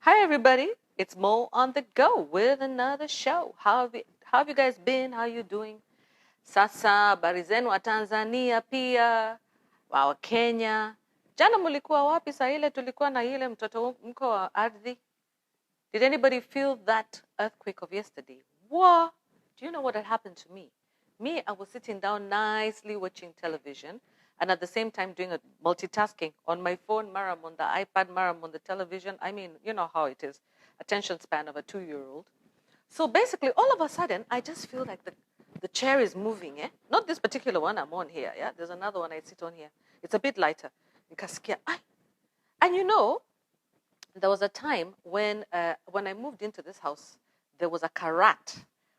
Hi, everybody. It's Mo on the go with another show. How have you guys been? How are you doing? Sasa, habari zenu wa Tanzania pia, wa Kenya. Jana mulikuwa wapi? Saa ile tulikuwa na ile mtoto mko wa ardhi. Did anybody feel that earthquake of yesterday? What? Do you know what had happened to me? Me, I was sitting down nicely watching television and at the same time doing a multitasking on my phone, Maram on the iPad, Maram on the television. I mean, you know how it is, attention span of a 2-year-old. So basically, all of a sudden, I just feel like the chair is moving. Eh? Not this particular one I'm on here. Yeah, there's another one I sit on here. It's a bit lighter. Nikasikia, ay. And you know, there was a time when I moved into this house, there was a karat,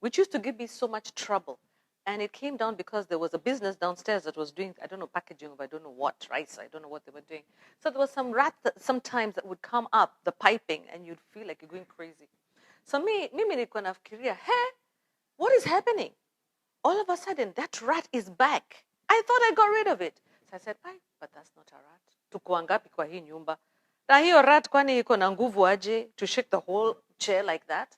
which used to give me so much trouble. And it came down because there was a business downstairs that was doing, I don't know, packaging of I don't know what, rice, I don't know what they were doing. So there was some rat that sometimes that would come up, the piping, and you'd feel like you're going crazy. So mimi nilikuwa nafikiria, hey, what is happening? All of a sudden, that rat is back. I thought I got rid of it. So I said, but that's not a rat. Tuko wangapi kwa hii nyumba? Na hiyo rat kwani iko na nguvu aje to shake the whole chair like that?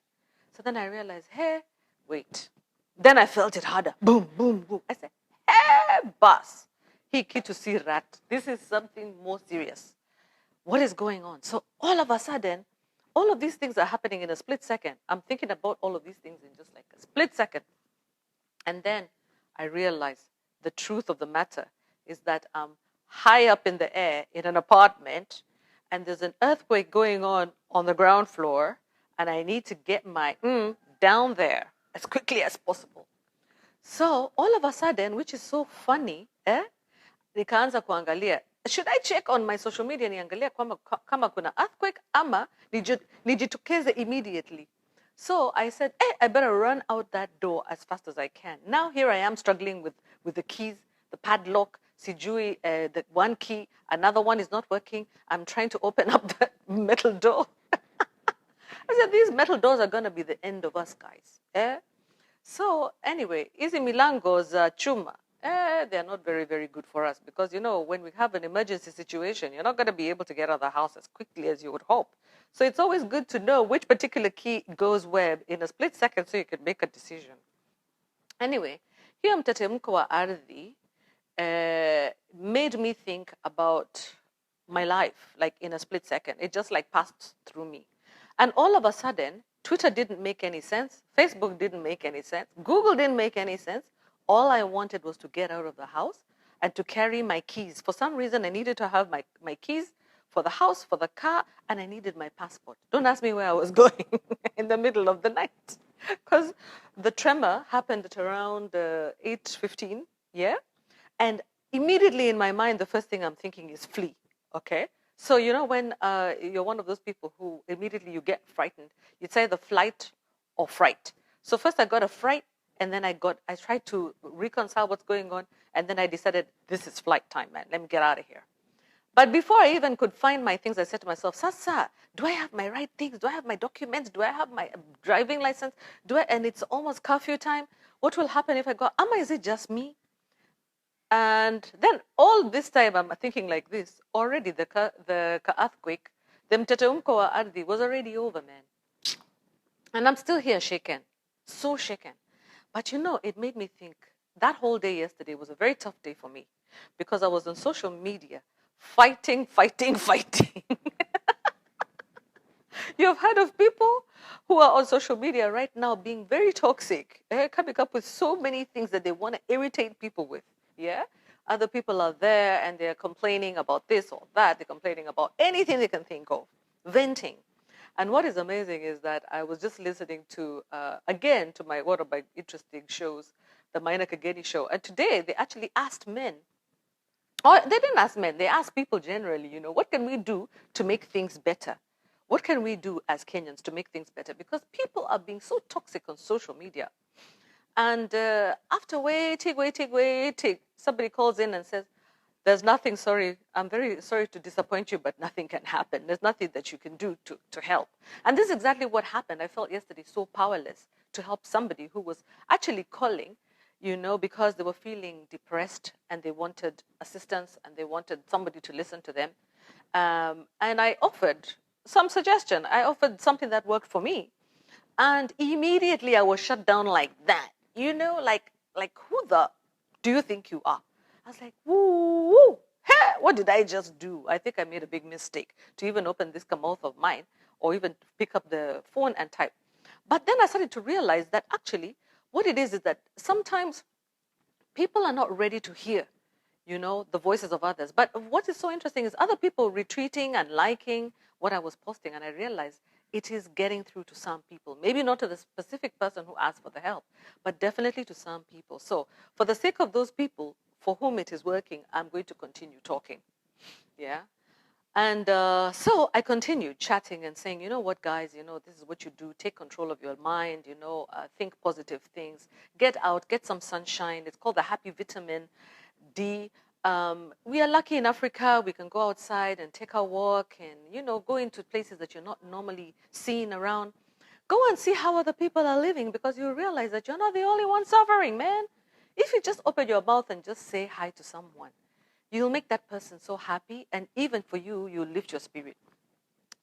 So then I realized, hey, wait. Then I felt it harder. Boom, boom, boom. I said, hey, boss. He key to see rat. This is something more serious. What is going on? So all of a sudden, all of these things are happening in a split second. I'm thinking about all of these things in just like a split second. And then I realized the truth of the matter is that I'm high up in the air in an apartment and there's an earthquake going on the ground floor and I need to get my down there as quickly as possible. So all of a sudden, which is so funny, nikaanza kuangalia, should I check on my social media niangalia kama kuna earthquake ama nijitokeze immediately? So I said, I better run out that door as fast as I can. Now here I am struggling with the keys, the padlock, sijui, the one key, another one is not working. I'm trying to open up the metal door. I said, these metal doors are going to be the end of us, guys. So anyway, hizi milangos chuma, they're not very, very good for us because, you know, when we have an emergency situation, you're not going to be able to get out of the house as quickly as you would hope. So it's always good to know which particular key goes where in a split second so you can make a decision. Anyway, hiyo mtetemko wa ardhi made me think about my life, like in a split second. It just like passed through me. And all of a sudden, Twitter didn't make any sense. Facebook didn't make any sense. Google didn't make any sense. All I wanted was to get out of the house and to carry my keys. For some reason, I needed to have my keys for the house, for the car, and I needed my passport. Don't ask me where I was going in the middle of the night. Because the tremor happened at around 8:15, yeah? And immediately in my mind, the first thing I'm thinking is flee, okay? So, you know, when you're one of those people who immediately you get frightened, you'd say the flight or fright. So first I got a fright, and then I tried to reconcile what's going on, and then I decided, this is flight time, man. Let me get out of here. But before I even could find my things, I said to myself, Sasa, do I have my right things? Do I have my documents? Do I have my driving license? And it's almost curfew time. What will happen if I go, is it just me? And then all this time I'm thinking like this, already the earthquake, the mtetemko wa ardhi was already over, man. And I'm still here shaken, so shaken. But you know, it made me think, that whole day yesterday was a very tough day for me because I was on social media fighting. You've heard of people who are on social media right now being very toxic, coming up with so many things that they want to irritate people with. Yeah, other people are there and they're complaining about this or that. They're complaining about anything they can think of, venting. And what is amazing is that I was just listening to, again, to one of my interesting shows, the Maina Kageni show. And today they actually asked men, or they didn't ask men, they asked people generally, you know, what can we do to make things better? What can we do as Kenyans to make things better? Because people are being so toxic on social media. And after waiting, somebody calls in and says, there's nothing, sorry, I'm very sorry to disappoint you, but nothing can happen. There's nothing that you can do to help. And this is exactly what happened. I felt yesterday so powerless to help somebody who was actually calling, you know, because they were feeling depressed and they wanted assistance and they wanted somebody to listen to them. And I offered some suggestion. I offered something that worked for me. And immediately I was shut down like that. Like who the do you think you are? I was like, woo, woo. Hey, what did I just do? I think I made a big mistake to even open this mouth of mine or even pick up the phone and type. But then I started to realize that actually what it is that sometimes people are not ready to hear, the voices of others. But what is so interesting is other people retweeting and liking what I was posting. And I realized it is getting through to some people, maybe not to the specific person who asked for the help, but definitely to some people. So for the sake of those people for whom it is working, I'm going to continue talking. Yeah. And so I continued chatting and saying, you know what, guys, this is what you do. Take control of your mind, think positive things, get out, get some sunshine. It's called the happy vitamin D. We are lucky in Africa. We can go outside and take a walk and, go into places that you're not normally seen around. Go and see how other people are living because you'll realize that you're not the only one suffering, man. If you just open your mouth and just say hi to someone, you'll make that person so happy, and even for you, you'll lift your spirit.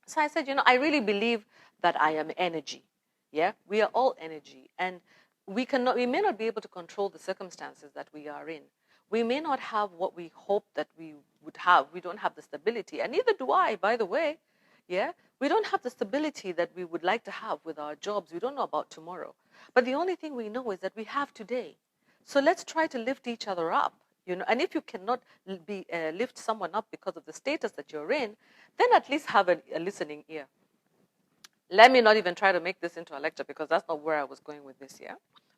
So I said, I really believe that I am energy. Yeah, we are all energy, and we may not be able to control the circumstances that we are in. We may not have what we hope that we would have. We don't have the stability, and neither do I, by the way. Yeah, we don't have the stability that we would like to have with our jobs. We don't know about tomorrow. But the only thing we know is that we have today. So let's try to lift each other up. And if you cannot lift someone up because of the status that you're in, then at least have a listening ear. Let me not even try to make this into a lecture because that's not where I was going with this, yeah?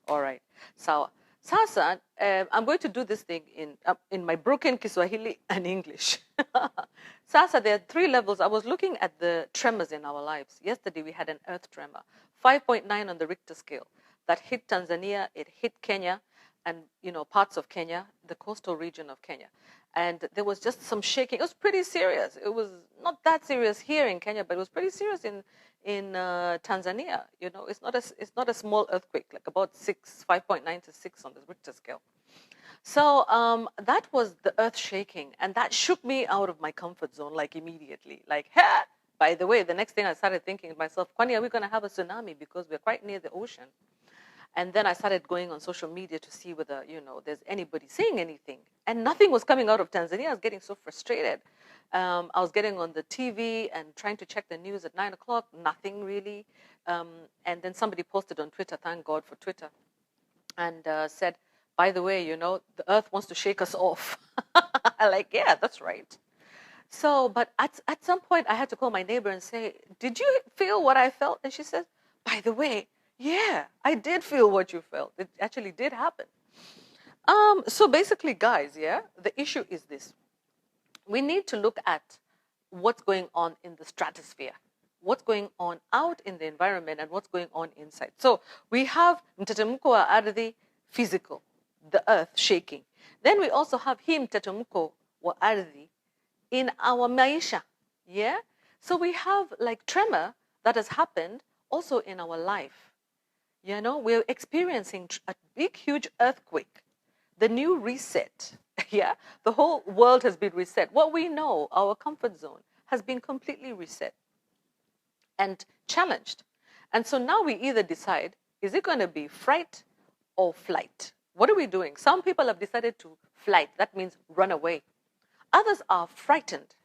All right. So, sasa, I'm going to do this thing in my broken Kiswahili and English. Sasa, there are 3 levels. I was looking at the tremors in our lives. Yesterday, we had an earth tremor, 5.9 on the Richter scale. That hit Tanzania, it hit Kenya, and parts of Kenya, the coastal region of Kenya. And there was just some shaking. It was pretty serious. It was not that serious here in Kenya, but it was pretty serious in Tanzania. It's not a small earthquake, like about 5.9 to 6 on the Richter scale. So that was the earth shaking, and that shook me out of my comfort zone, like immediately. Like, ha! By the way, the next thing I started thinking to myself, Kwani, are we going to have a tsunami because we're quite near the ocean? And then I started going on social media to see whether, there's anybody saying anything. And nothing was coming out of Tanzania. I was getting so frustrated. I was getting on the TV and trying to check the news at 9 o'clock. Nothing really. And then somebody posted on Twitter, thank God for Twitter, and said, by the way, the earth wants to shake us off. I'm like, yeah, that's right. So, but at some point I had to call my neighbor and say, did you feel what I felt? And she said, by the way, yeah, I did feel what you felt. It actually did happen. So basically, guys, yeah, the issue is this. We need to look at what's going on in the stratosphere, what's going on out in the environment, and what's going on inside. So we have mtetemko wa ardhi, physical, the earth shaking. Then we also have hii mtetemko wa ardhi in our maisha, yeah? So we have like tremor that has happened also in our life. We're experiencing a big, huge earthquake, the new reset. Yeah, the whole world has been reset. What we know, our comfort zone, has been completely reset and challenged. And so now we either decide, is it going to be fright or flight? What are we doing? Some people have decided to flight. That means run away. Others are frightened,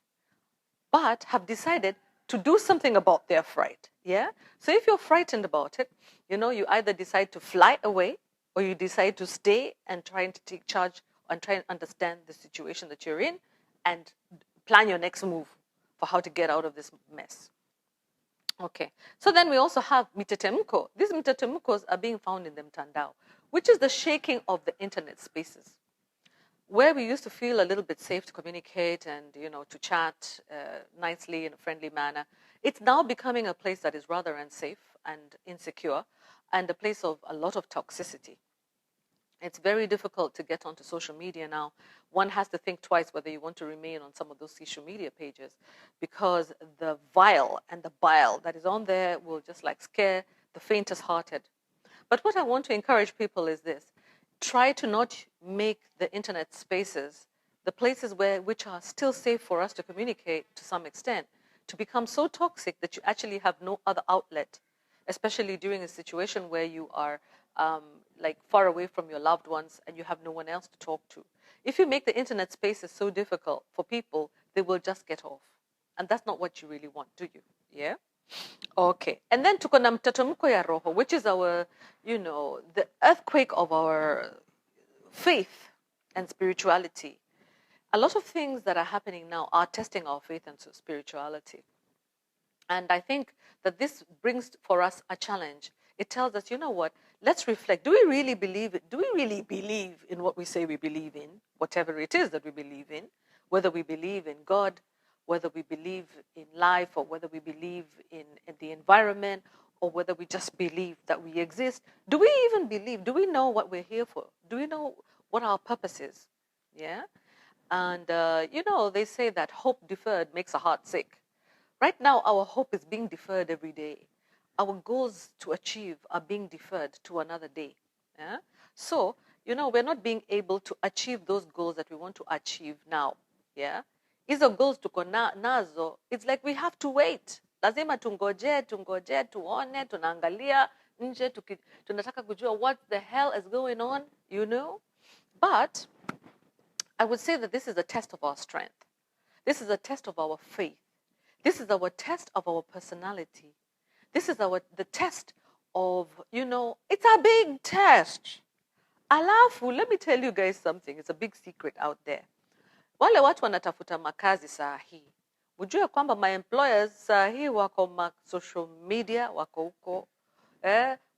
but have decided to do something about their fright. Yeah? So if you're frightened about it, you either decide to fly away or you decide to stay and try to take charge and try and understand the situation that you're in and plan your next move for how to get out of this mess. Okay. So then we also have mitetemko. These mitetemkos are being found in the mtandao, which is the shaking of the internet spaces. Where we used to feel a little bit safe to communicate and, to chat nicely in a friendly manner, it's now becoming a place that is rather unsafe and insecure and a place of a lot of toxicity. It's very difficult to get onto social media now. One has to think twice whether you want to remain on some of those social media pages because the vile and the bile that is on there will just like scare the faintest hearted. But what I want to encourage people is this. Try to not make the internet spaces the places which are still safe for us to communicate to some extent. to become so toxic that you actually have no other outlet, especially during a situation where you are like far away from your loved ones and you have no one else to talk to. If you make the internet spaces so difficult for people, they will just get off. And that's not what you really want, do you? Yeah? Okay. And then tuko na mtetemeko ya roho, which is our, the earthquake of our faith and spirituality. A lot of things that are happening now are testing our faith and spirituality. And I think that this brings for us a challenge. It tells us, you know what, let's reflect. Do we really believe it? Do we really believe in what we say we believe in, whatever it is that we believe in, whether we believe in God, whether we believe in life, or whether we believe in the environment, or whether we just believe that we exist? Do we even believe? Do we know what we're here for? Do we know what our purpose is? Yeah? And, they say that hope deferred makes a heart sick. Right now, our hope is being deferred every day. Our goals to achieve are being deferred to another day. Yeah? So, we're not being able to achieve those goals that we want to achieve now. Yeah? Hizo goals tuko nazo, it's like we have to wait. Lazima tungoje, tuone, tunaangalia nje, tunataka kujua what the hell is going on, But I would say that this is a test of our strength. This is a test of our faith. This is our test of our personality. This is the test of, it's a big test. Alafu, let me tell you guys something. It's a big secret out there. Wale watu wanatafuta makazi saa hii. Mjue kwamba my employers saa hii wako social media, wako huko,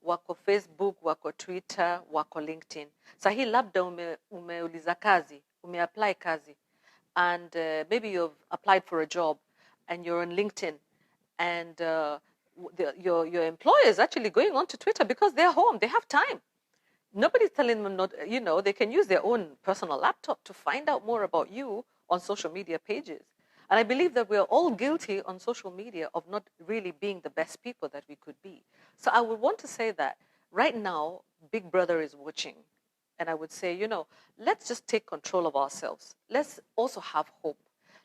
wako Facebook, wako Twitter, wako LinkedIn. Saa hii labda umeuliza kazi, umeapply kazi, and maybe you've applied for a job, and you're on LinkedIn, and your employer is actually going on to Twitter because they're home, they have time. Nobody's telling them not, they can use their own personal laptop to find out more about you on social media pages. And I believe that we're all guilty on social media of not really being the best people that we could be. So I would want to say that right now, Big Brother is watching. And I would say, let's just take control of ourselves. Let's also have hope.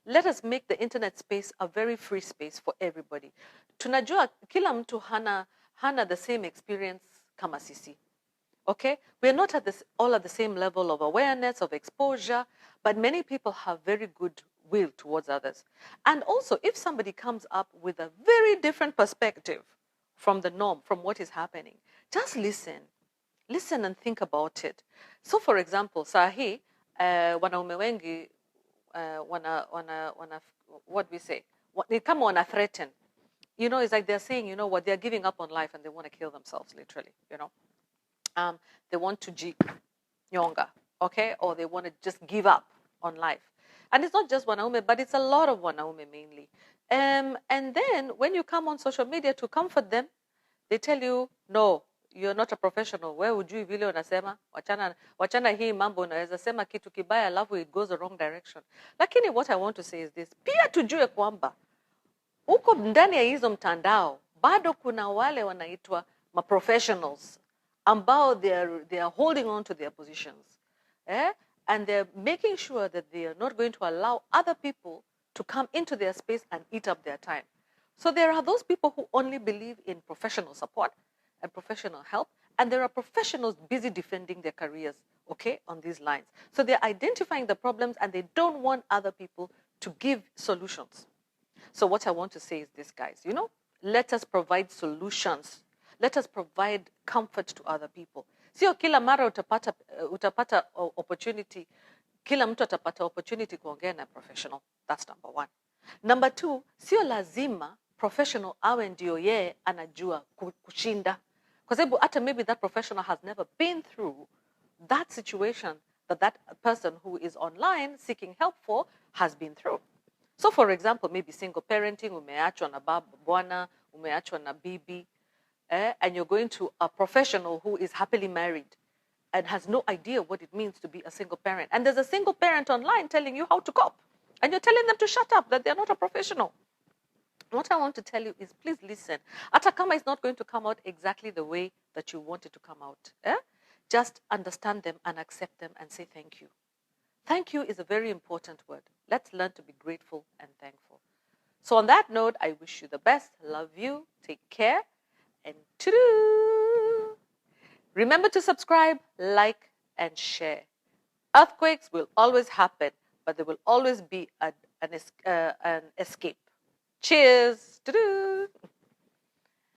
Let us make the internet space a very free space for everybody. Tunajua kila mtu hana the same experience kama sisi. Okay? We're not all at the same level of awareness, of exposure, but many people have very good will towards others. And also, if somebody comes up with a very different perspective from the norm, from what is happening, just listen. Listen and think about it. So, for example, sahi, wanaume wengi, what we say, they come wana threaten. It's like they're saying, what, they're giving up on life and they want to kill themselves, literally, they want to nyonga, okay? Or they want to just give up on life. And it's not just wanaume, but it's a lot of wanaume mainly. And then when you come on social media to comfort them, they tell you, no, you're not a professional. Where would you vile unasema? Wachana hii mambo unaweza sema kitu kibaya alafu it goes the wrong direction. Lakini what I want to say is this. Pia tujue kwamba huko ndani ya hizo mtandao bado kuna wale wanaitwa professionals ambao they are holding on to their positions. And they're making sure that they are not going to allow other people to come into their space and eat up their time. So there are those people who only believe in professional support and professional help, and there are professionals busy defending their careers, okay, on these lines. So they're identifying the problems and they don't want other people to give solutions. So what I want to say is this, guys, let us provide solutions. Let us provide comfort to other people. Sio kila mara utapata opportunity, kila mtu atapata opportunity kuongea na professional. That's number one. Number two, sio lazima professional awe ndio yeye anajua kushinda. Kwa sababu hata maybe that professional has never been through that situation that person who is online seeking help for has been through. So for example, maybe single parenting, umeachwa na bwana, umeachwa na bibi, and you're going to a professional who is happily married and has no idea what it means to be a single parent. And there's a single parent online telling you how to cope. And you're telling them to shut up, that they're not a professional. What I want to tell you is please listen. Atakama is not going to come out exactly the way that you want it to come out. Just understand them and accept them and say thank you. Thank you is a very important word. Let's learn to be grateful and thankful. So on that note, I wish you the best. Love you. Take care. And to-do. Remember to subscribe, like, and share. Earthquakes will always happen, but there will always be an escape. Cheers. To-do.